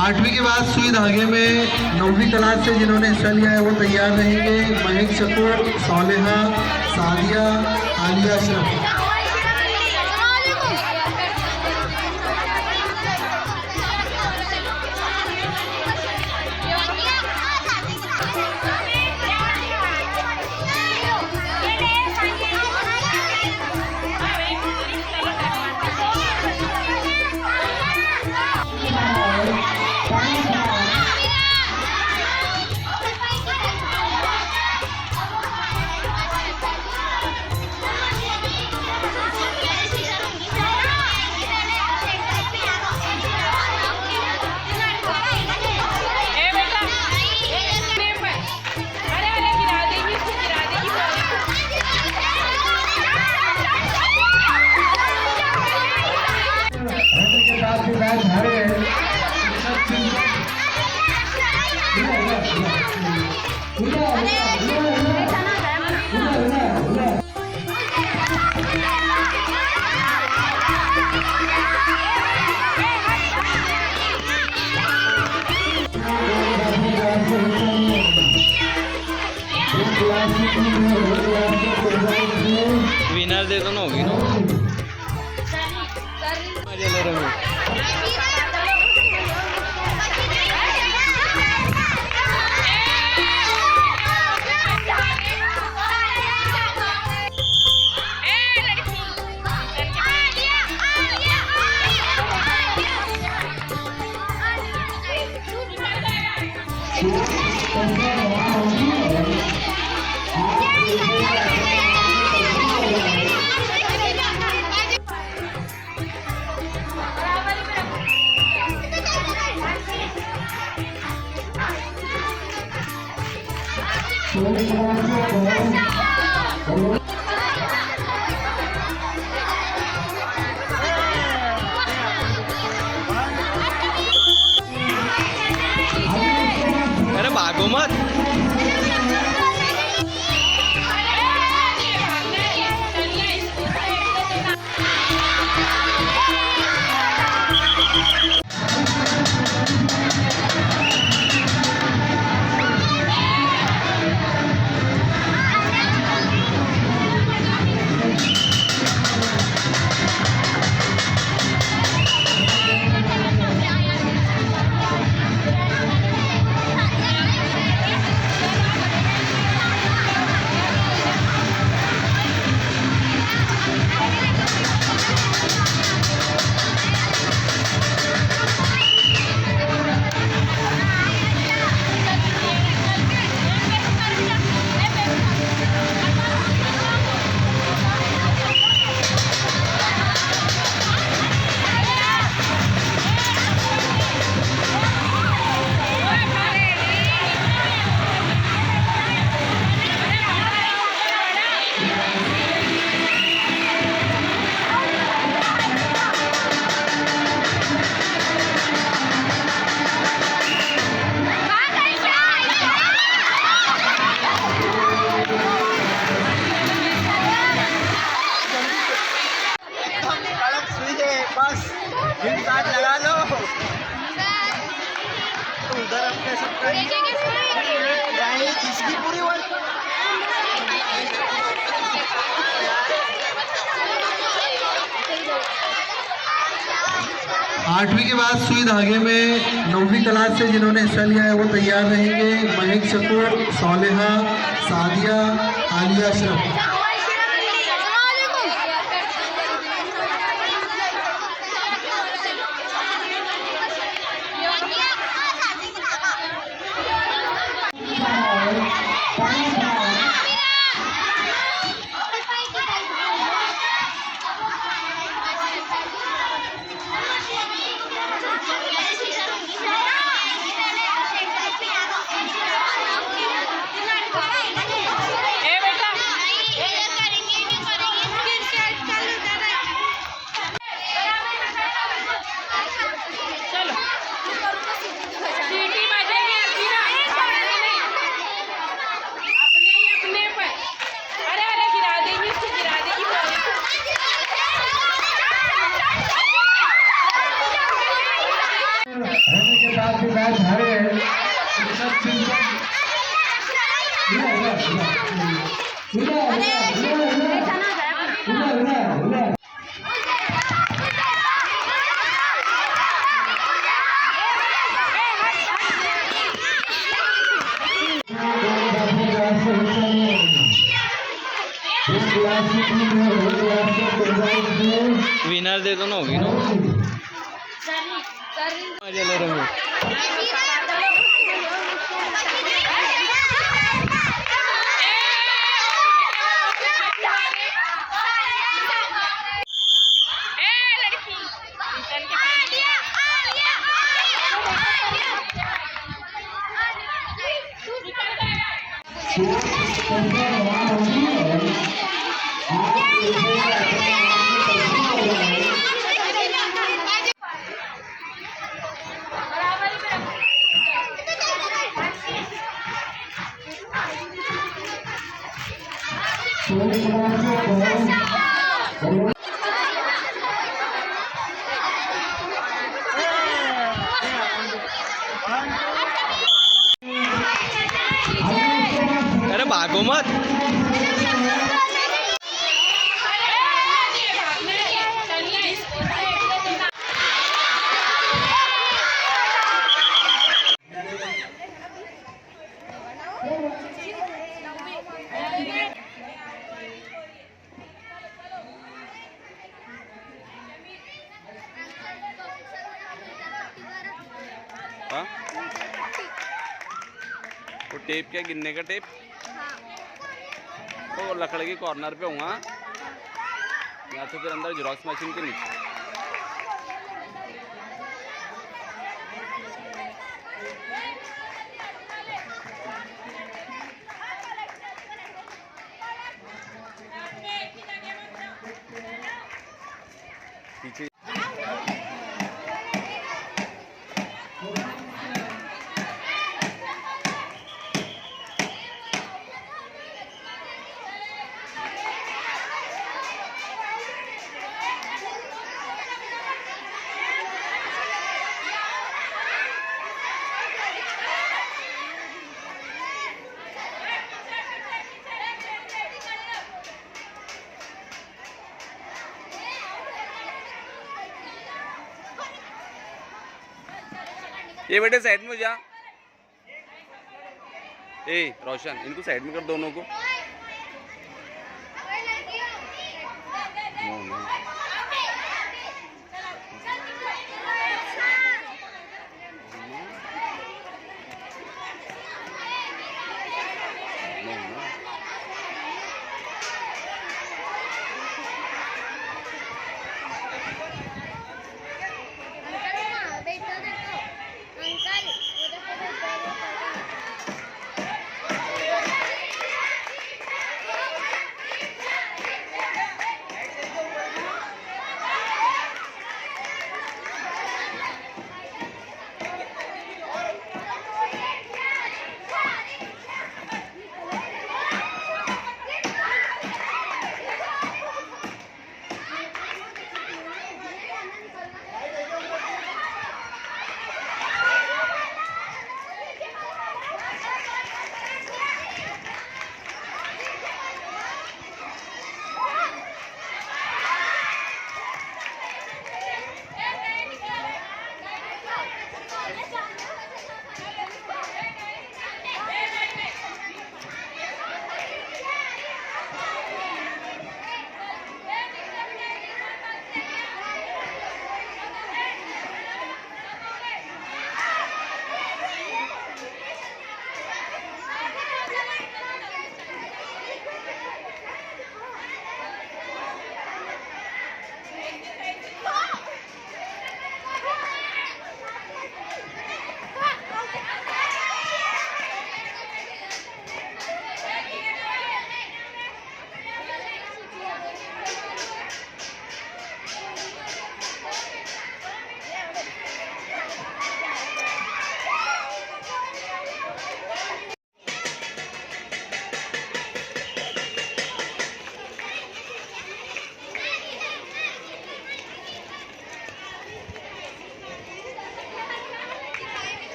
8वीं के बाद सुई धागे में 9वीं क्लास से जिन्होंने हिस्सा लिया है वो तैयार रहेंगे। महक शकूर, सालेहा, सादिया, आलिया अशरफ। विनर दे तो ना होगी ना अरे भागो मत। लगा लो उधर अपने इसकी पूरी वर्क 8वीं के बाद सुई धागे में 9वीं क्लास से जिन्होंने हिस्सा लिया है वो तैयार रहेंगे। महक शकूर, सालेहा, सादिया, आलिया अशरफ। झाड़े सब चिंतन विनर दे दो ना होगी ना मजा ले रहे हो अरे भागो मत हाँ? वो टेप क्या गिनने का टेप तो लकड़ी के कॉर्नर पे होगा या तो फिर अंदर जेरॉक्स मशीन के नीचे पीछे ये बेटे साइड में जा ए रोशन इनको साइड में कर दोनों को नो नो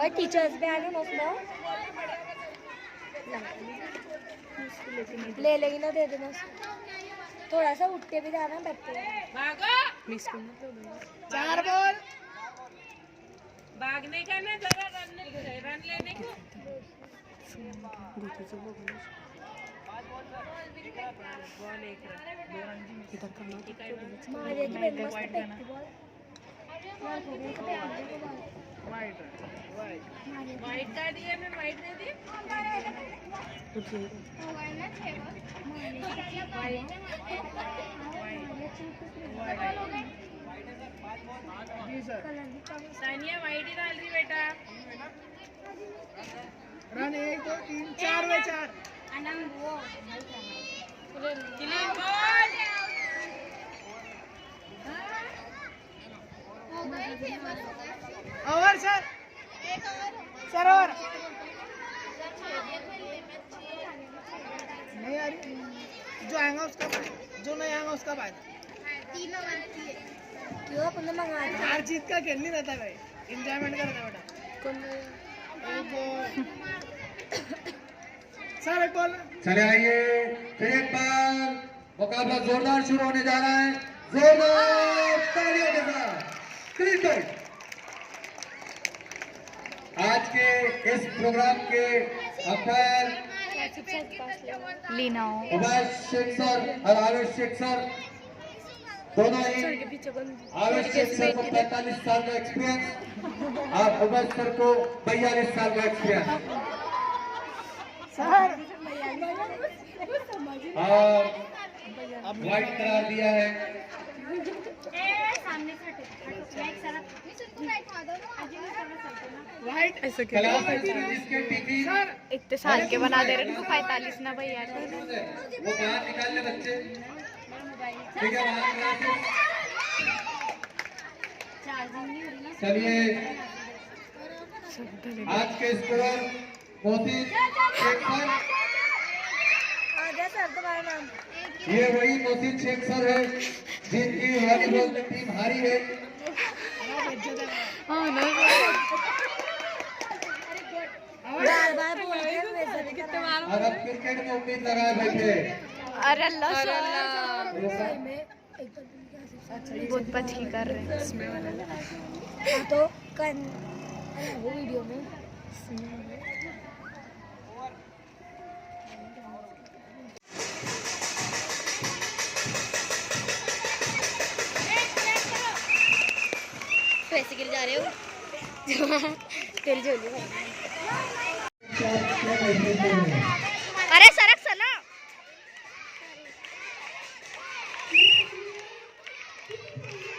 और टीचर्स भी आने मस्त ले लेगी ना, दे देना थोड़ा सा, उठते भी जाना बैठते मिक्स करना। 4 बॉल भागने का ना, जरा रन लेने को। मारेगी मेरे मस्त फेंकती बॉल। वाइट का दिया, मैं वाइट दे दी। सानिया वाइट ही डाल रही बेटा। रन 1 2 3 4 में 4 clean ball. Over sir, sir over नहीं आ रही, जो आएगा उसका फायदा, जो नहीं आएगा उसका फायदा। क्यों अपन ने मंगा दिया? हार जीत का खेल नहीं रहता भाई, एंजॉयमेंट का रहता बेटा। सर एक बॉल। चले आइए, फिर एक बार मुकाबला जोरदार शुरू होने जा रहा है, जोरदार तालियों के साथ। क्रिकेट आज के इस प्रोग्राम के अंपायर लीना उबैस शेख सर और आवेश शेख सर, दोनों ही। आवेश शेख सर को 45 साल का एक्सपीरियंस और उबैस सर को 42 साल का एक्सपीरियंस, सर और वाइट करार दिया है। वाइट क्लास जिसके टीवी इतने साल के बना दे रहे उनको 45 ना भैया। वो बाहर निकालने बच्चे, ठीक है बाहर। चलिए आज के score Mohsin Shaikh sir, sir तुम्हारा नाम? ये वही मोहसिन शेख सर है जिनकी वॉलीबॉल में टीम हारी है। बार-बार बोल रहे हैं वैसे कितने मार। और अब क्रिकेट में उम्मीद लगाए बैठे। अरे अल्लाह बहुत पछी कर रहे हैं इसमें वाला तो कन वो वीडियो में पैसे गिर जा रहे हो तेरी झोली में। अरे सरक सना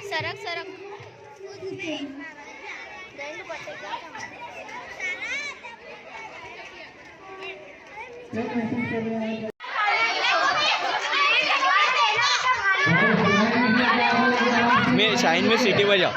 सरक सरक मैं शाइन में सीटी बजाओ।